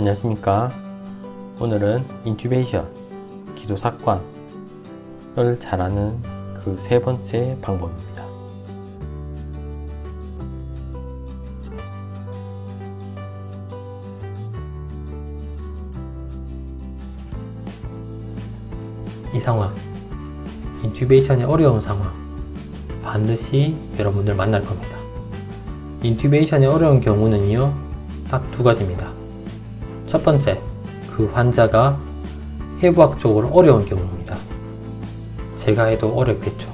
안녕하십니까. 오늘은 인튜베이션, 기도삭관을 잘하는 그 세 번째 방법입니다. 이 상황, 인튜베이션이 어려운 상황, 반드시 여러분들 만날 겁니다. 인튜베이션이 어려운 경우는요, 딱 두 가지입니다. 첫 번째, 그 환자가 해부학적으로 어려운 경우입니다. 제가 해도 어렵겠죠.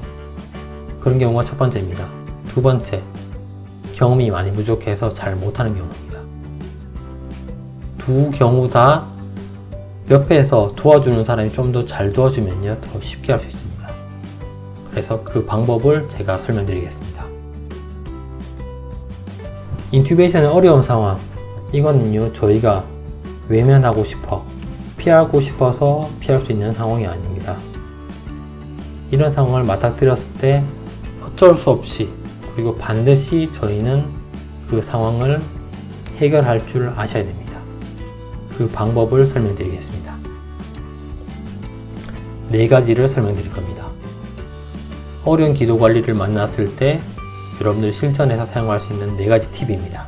그런 경우가 첫 번째입니다. 두 번째, 경험이 많이 부족해서 잘 못하는 경우입니다. 두 경우 다 옆에서 도와주는 사람이 좀 더 잘 도와주면요, 더 쉽게 할 수 있습니다. 그래서 그 방법을 제가 설명드리겠습니다. 인튜베이션의 어려운 상황, 이거는요, 저희가 외면하고 싶어, 피하고 싶어서 피할 수 있는 상황이 아닙니다. 이런 상황을 맞닥뜨렸을 때 어쩔 수 없이, 그리고 반드시 저희는 그 상황을 해결할 줄 아셔야 됩니다. 그 방법을 설명드리겠습니다. 네 가지를 설명드릴 겁니다. 어려운 기도 관리를 만났을 때 여러분들 실전에서 사용할 수 있는 네 가지 팁입니다.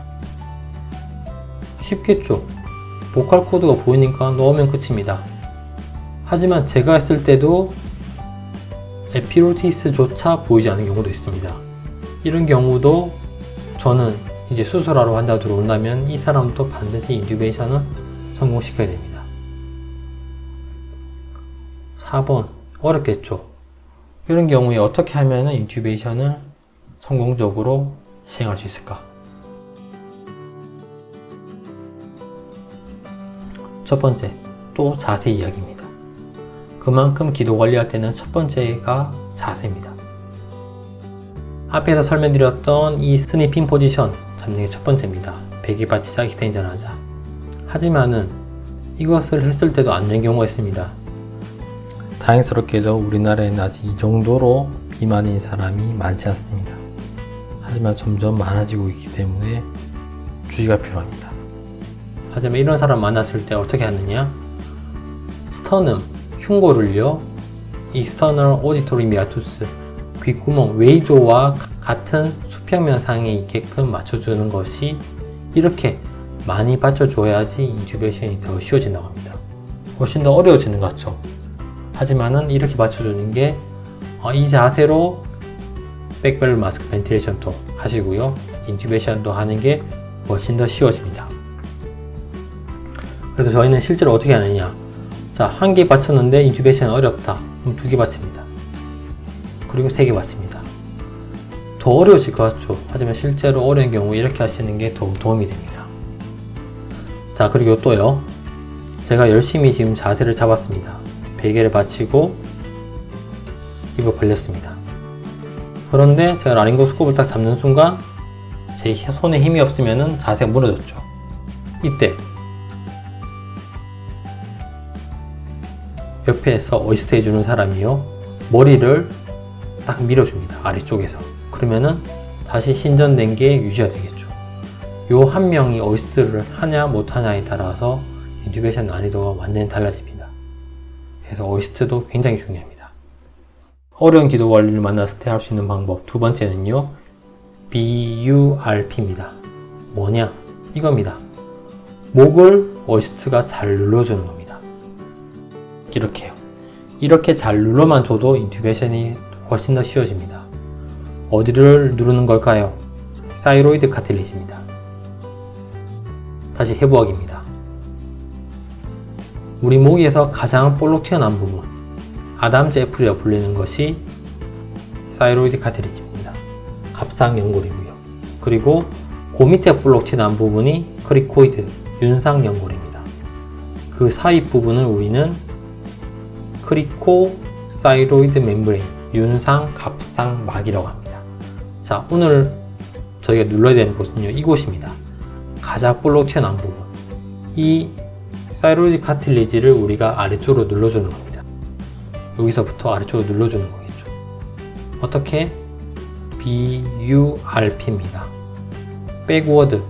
쉽겠죠? 보컬 코드가 보이니까 넣으면 끝입니다. 하지만 제가 했을 때도 에피로티스조차 보이지 않는 경우도 있습니다. 이런 경우도 저는 이제 수술하러 환자가 들어온다면 이 사람도 반드시 인튜베이션을 성공시켜야 됩니다. 4번, 어렵겠죠? 이런 경우에 어떻게 하면 인튜베이션을 성공적으로 시행할 수 있을까? 첫 번째, 또 자세 이야기입니다. 그만큼 기도 관리할 때는 첫 번째가 자세입니다. 앞에서 설명드렸던 이 스니핑 포지션 잡는 게 첫 번째입니다. 베개받치자, 익스텐션 하자. 하지만은 이것을 했을 때도 안 되는 경우가 있습니다. 다행스럽게도 우리나라에는 아직 이 정도로 비만인 사람이 많지 않습니다. 하지만 점점 많아지고 있기 때문에 주의가 필요합니다. 하지만 이런 사람 만났을 때 어떻게 하느냐? 스터넘, 흉골을요, 익스터널 오디토리 미아투스, 귓구멍, 웨이도와 같은 수평면상에 있게끔 맞춰주는 것이, 이렇게 많이 받쳐줘야지 인튜베이션이 더 쉬워진다고 합니다. 훨씬 더 어려워지는 것 같죠? 하지만은 이렇게 맞춰주는 게, 이 자세로 백벨 마스크 벤틸레이션도 하시고요, 인튜베이션도 하는 게 훨씬 더 쉬워집니다. 그래서 저희는 실제로 어떻게 하느냐? 자, 한 개 받쳤는데 인튜베이션 어렵다. 그럼 두 개 받칩니다. 그리고 세 개 받칩니다. 더 어려워질 것 같죠? 하지만 실제로 어려운 경우 이렇게 하시는 게 더 도움이 됩니다. 자, 그리고 또요, 제가 열심히 지금 자세를 잡았습니다. 베개를 받치고 입을 벌렸습니다. 그런데 제가 라링고스코프를 딱 잡는 순간 제 손에 힘이 없으면 자세가 무너졌죠. 이때 옆에서 어시스트 해주는 사람이요, 머리를 딱 밀어줍니다. 아래쪽에서. 그러면은 다시 신전된 게 유지가 되겠죠. 요 한 명이 어시스트를 하냐 못하냐에 따라서 인튜베이션 난이도가 완전히 달라집니다. 그래서 어시스트도 굉장히 중요합니다. 어려운 기도 관리를 만났을 때 할 수 있는 방법 두 번째는요, BURP입니다. 뭐냐? 이겁니다. 목을 어시스트가 잘 눌러주는 겁니다. 이렇게요. 이렇게 잘 눌러만 줘도 인튜베이션이 훨씬 더 쉬워집니다. 어디를 누르는 걸까요? 사이로이드 카틸리지입니다. 다시 해부학입니다. 우리 목에서 가장 볼록 튀어나온 부분, 아담즈 애플이라고 불리는 것이 사이로이드 카틸리지입니다. 갑상연골이고요. 그리고 그 밑에 볼록 튀어나온 부분이 크리코이드, 윤상연골입니다. 그 사이 부분을 우리는 크리코 사이로이드 멤브레인, 윤상 갑상막이라고 합니다. 자, 오늘 저희가 눌러야 되는 곳은요, 이곳입니다. 가장 볼록 튀어나온 부분. 이 사이로이드 카틸리지를 우리가 아래쪽으로 눌러주는 겁니다. 여기서부터 아래쪽으로 눌러주는 거겠죠. 어떻게? BURP입니다. 백워드,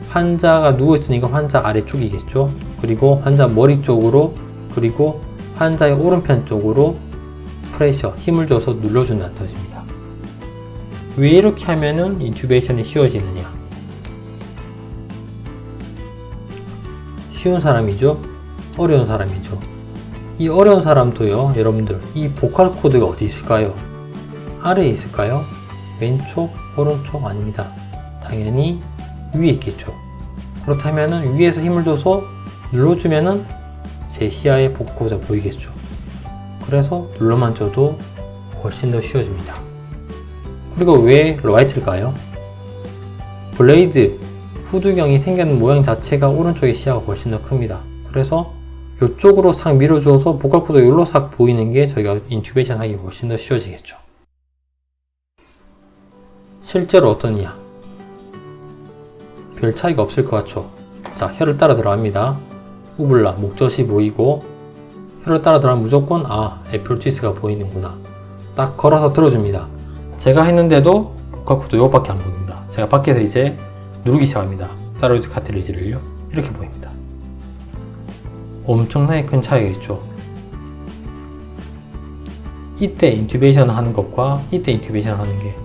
환자가 누워있으니까 환자 아래쪽이겠죠. 그리고 환자 머리 쪽으로, 그리고 환자의 오른편 쪽으로 프레셔, 힘을 줘서 눌러준다는 뜻입니다. 왜 이렇게 하면은 인튜베이션이 쉬워지느냐? 쉬운 사람이죠? 어려운 사람이죠? 이 어려운 사람도요, 여러분들, 이 보컬 코드가 어디 있을까요? 아래에 있을까요? 왼쪽, 오른쪽? 아닙니다. 당연히 위에 있겠죠. 그렇다면은 위에서 힘을 줘서 눌러주면은 제 시야에 보컬 코드가 보이겠죠. 그래서 눌러만 줘도 훨씬 더 쉬워집니다. 그리고 왜 라이트일까요? 블레이드, 후두경이 생기는 모양 자체가 오른쪽의 시야가 훨씬 더 큽니다. 그래서 이쪽으로 싹 밀어주어서 보컬 코드가 여기로 싹 보이는 게 저희가 인튜베이션 하기 훨씬 더 쉬워지겠죠. 실제로 어떠냐? 별 차이가 없을 것 같죠? 자, 혀를 따라 들어갑니다. 우블라, 목젖이 보이고, 혀를 따라 들어가면 무조건 에피로티스가 보이는구나. 딱 걸어서 들어줍니다. 제가 했는데도 보컬 코드 요거밖에 안 보입니다. 제가 밖에서 이제 누르기 시작합니다. 사이로이드 카트리지를요. 이렇게 보입니다. 엄청나게 큰 차이가 있죠. 이때 인튜베이션 하는 것과 이때 인튜베이션 하는 게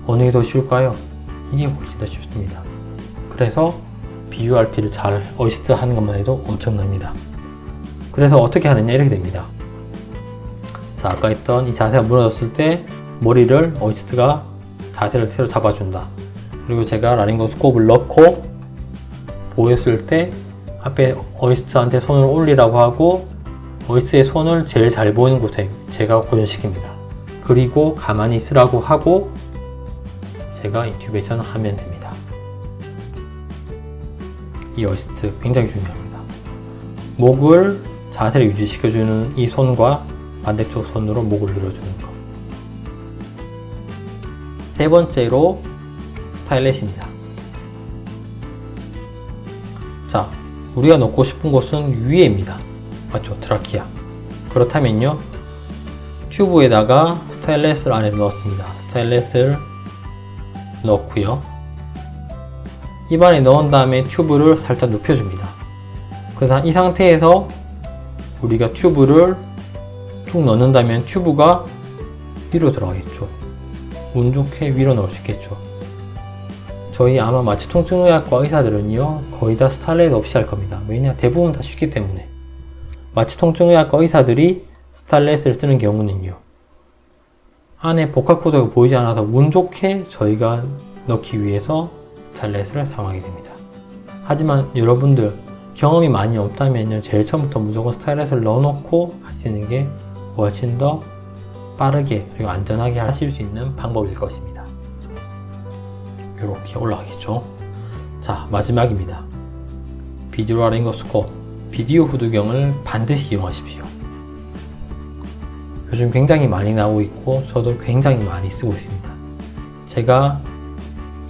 어느 게 더 쉬울까요? 이게 훨씬 더 쉽습니다. 그래서 BURP를 잘 어시스트 하는 것만 해도 엄청납니다. 그래서 어떻게 하느냐 이렇게 됩니다. 자, 아까 했던 이 자세가 무너졌을 때 머리를 어시스트가 자세를 새로 잡아준다. 그리고 제가 라링고스코프를 넣고 보였을 때 앞에 어시스트한테 손을 올리라고 하고 어시스트의 손을 제일 잘 보이는 곳에 제가 고정시킵니다. 그리고 가만히 있으라고 하고 제가 인튜베이션을 하면 됩니다. 이 어시스트 굉장히 중요합니다. 목을 자세를 유지시켜주는 이 손과 반대쪽 손으로 목을 눌러주는 것. 세 번째로 스타일렛입니다. 자, 우리가 넣고 싶은 곳은 위에입니다. 맞죠? 트라키아. 그렇다면요, 튜브에다가 스타일렛을 안에 넣었습니다. 스타일렛을 넣고요, 입안에 넣은 다음에 튜브를 살짝 눕혀줍니다. 그래서 이 상태에서 우리가 튜브를 쭉 넣는다면 튜브가 위로 들어가겠죠. 운 좋게 위로 넣을 수 있겠죠. 저희 아마 마취통증의학과 의사들은요, 거의 다 스타일렛 없이 할 겁니다. 왜냐? 대부분 다 쉽기 때문에. 마취통증의학과 의사들이 스타일렛을 쓰는 경우는요, 안에 보컬 코드가 보이지 않아서 운 좋게 저희가 넣기 위해서 스타일렛을 사용하게 됩니다. 하지만 여러분들 경험이 많이 없다면요, 제일 처음부터 무조건 스타일렛을 넣어놓고 하시는 게 훨씬 더 빠르게 그리고 안전하게 하실 수 있는 방법일 것입니다. 이렇게 올라가겠죠. 자, 마지막입니다. 비디오 라링고스코프, 비디오 후두경을 반드시 이용하십시오. 요즘 굉장히 많이 나오고 있고 저도 굉장히 많이 쓰고 있습니다. 제가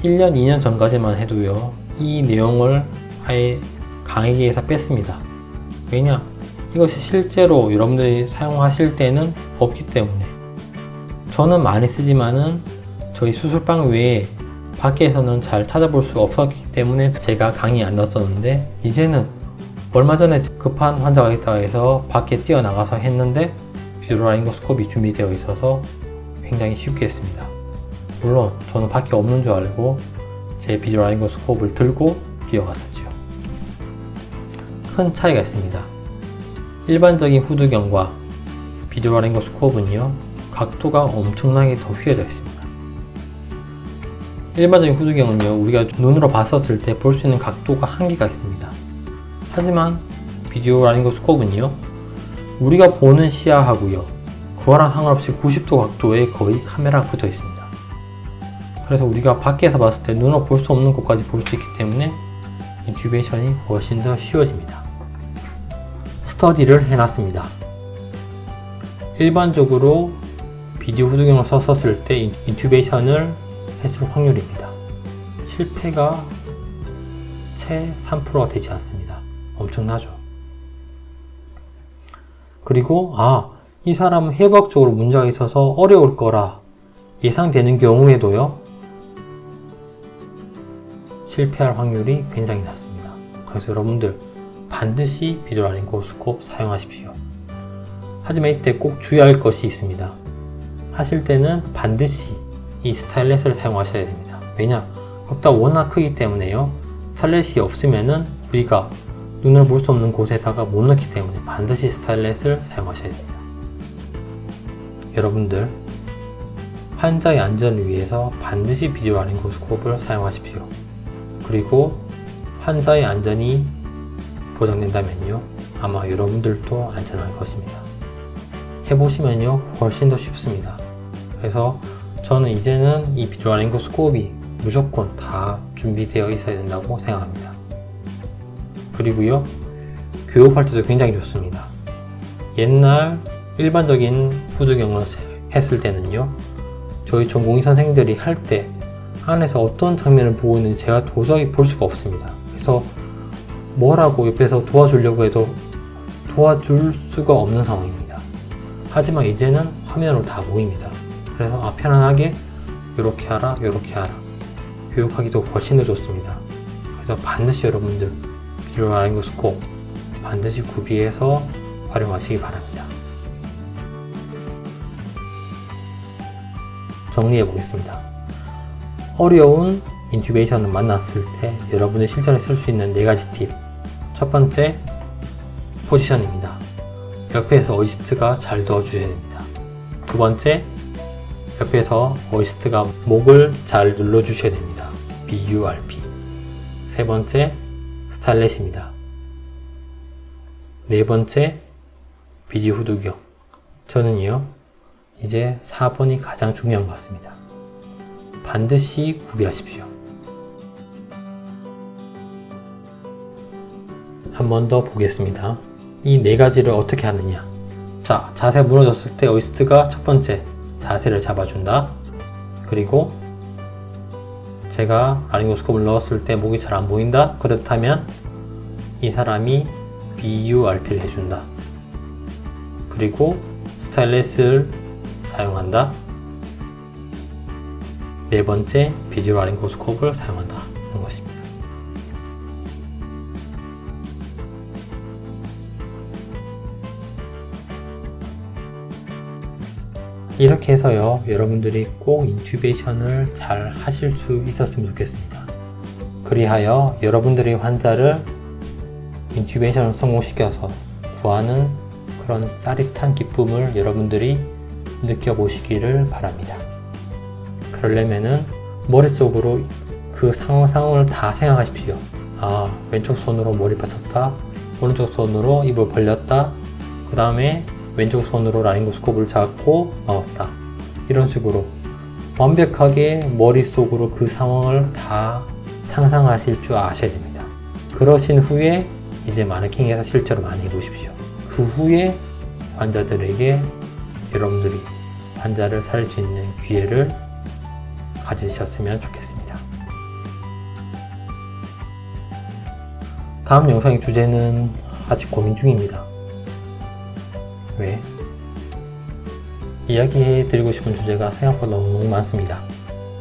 1년, 2년 전까지만 해도요, 이 내용을 아예 강의에서 뺐습니다. 왜냐? 이것이 실제로 여러분들이 사용하실 때는 없기 때문에. 저는 많이 쓰지만은 저희 수술방 외에 밖에서는 잘 찾아볼 수가 없었기 때문에 제가 강의 안 넣었었는데, 이제는 얼마 전에 급한 환자가 있다고 해서 밖에 뛰어나가서 했는데 비디오 라링고스코프이 준비되어 있어서 굉장히 쉽게 했습니다. 물론 저는 밖에 없는 줄 알고 제 비디오 라링고스코프를 들고 뛰어갔었죠. 큰 차이가 있습니다. 일반적인 후두경과 비디오 라링고스코프는요, 각도가 엄청나게 더 휘어져 있습니다. 일반적인 후두경은요, 우리가 눈으로 봤었을 때 볼 수 있는 각도가 한계가 있습니다. 하지만 비디오 라링고스코프는요, 우리가 보는 시야하고요, 그거랑 상관없이 90도 각도에 거의 카메라가 붙어 있습니다. 그래서 우리가 밖에서 봤을 때 눈으로 볼 수 없는 곳까지 볼 수 있기 때문에 인튜베이션이 훨씬 더 쉬워집니다. 스터디를 해놨습니다. 일반적으로 비디오 후두경을 썼을 때 인튜베이션을 했을 확률입니다. 실패가 채 3%가 되지 않습니다. 엄청나죠. 그리고 이 사람은 해부학적으로 문제가 있어서 어려울 거라 예상되는 경우에도요, 실패할 확률이 굉장히 낮습니다. 그래서 여러분들 반드시 비주얼라린고스코프 사용하십시오. 하지만 이때 꼭 주의할 것이 있습니다. 하실 때는 반드시 이 스타일렛을 사용하셔야 됩니다. 왜냐? 겁다가 워낙 크기 때문에요. 스타일렛이 없으면은 우리가 눈을 볼 수 없는 곳에다가 못 넣기 때문에 반드시 스타일렛을 사용하셔야 됩니다. 여러분들, 환자의 안전을 위해서 반드시 비주얼라린고스코프를 사용하십시오. 그리고 환자의 안전이 보장된다면요, 아마 여러분들도 안전할 것입니다. 해보시면요 훨씬 더 쉽습니다. 그래서 저는 이제는 이 비주얼라린고스코프이 무조건 다 준비되어 있어야 된다고 생각합니다. 그리고요, 교육할 때도 굉장히 좋습니다. 옛날 일반적인 후두경을 했을 때는요, 저희 전공의 선생님들이 할 때 안에서 어떤 장면을 보고 있는지 제가 도저히 볼 수가 없습니다. 그래서 뭐라고 옆에서 도와주려고 해도 도와줄 수가 없는 상황입니다. 하지만 이제는 화면으로 다 보입니다. 그래서 편안하게 이렇게 하라, 이렇게 하라, 교육하기도 훨씬 더 좋습니다. 그래서 반드시 여러분들 비주얼라린고스코프 반드시 구비해서 활용하시기 바랍니다. 정리해 보겠습니다. 어려운 인튜베이션을 만났을 때 여러분이 실전에 쓸 수 있는 4가지 팁. 첫 번째, 포지션입니다. 옆에서 어시스트가 잘 도와주셔야 됩니다. 두 번째, 옆에서 어시스트가 목을 잘 눌러주셔야 됩니다. BURP. 세 번째, 스타일렛입니다. 네 번째, 비지 후두경. 저는요, 이제 4번이 가장 중요한 것 같습니다. 반드시 구비하십시오. 한 번 더 보겠습니다. 이 4가지를 어떻게 하느냐. 자, 자세 무너졌을 때 어시스트가 첫 번째 자세를 잡아준다. 그리고 제가 라린고스코프를 넣었을 때 목이 잘 안 보인다. 그렇다면 이 사람이 BURP를 해준다. 그리고 스타일렛을 사용한다. 네 번째, 비주얼라린고스코프를 사용한다 하는 것입니다. 이렇게 해서요, 여러분들이 꼭 인튜베이션을 잘 하실 수 있었으면 좋겠습니다. 그리하여 여러분들의 환자를 인튜베이션을 성공시켜서 구하는 그런 짜릿한 기쁨을 여러분들이 느껴보시기를 바랍니다. 그러려면은 머릿속으로 그 상황을 다 생각하십시오. 아, 왼쪽 손으로 머리 받쳤다, 오른쪽 손으로 입을 벌렸다, 그 다음에 왼쪽 손으로 라린고스코프를 잡고 넣었다. 이런 식으로 완벽하게 머릿속으로 그 상황을 다 상상하실 줄 아셔야 됩니다. 그러신 후에 이제 마네킹에서 실제로 많이 해보십시오. 그 후에 환자들에게 여러분들이 환자를 살릴 수 있는 기회를 가지셨으면 좋겠습니다. 다음 영상의 주제는 아직 고민 중입니다. 왜? 이야기해 드리고 싶은 주제가 생각보다 너무 많습니다.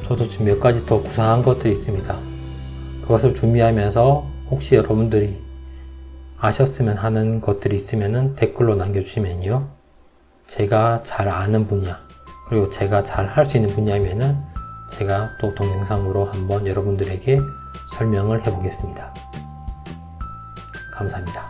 저도 지금 몇 가지 더 구상한 것들이 있습니다. 그것을 준비하면서 혹시 여러분들이 아셨으면 하는 것들이 있으면 댓글로 남겨주시면요, 제가 잘 아는 분야, 그리고 제가 잘 할 수 있는 분야면은 제가 또 동영상으로 한번 여러분들에게 설명을 해보겠습니다. 감사합니다.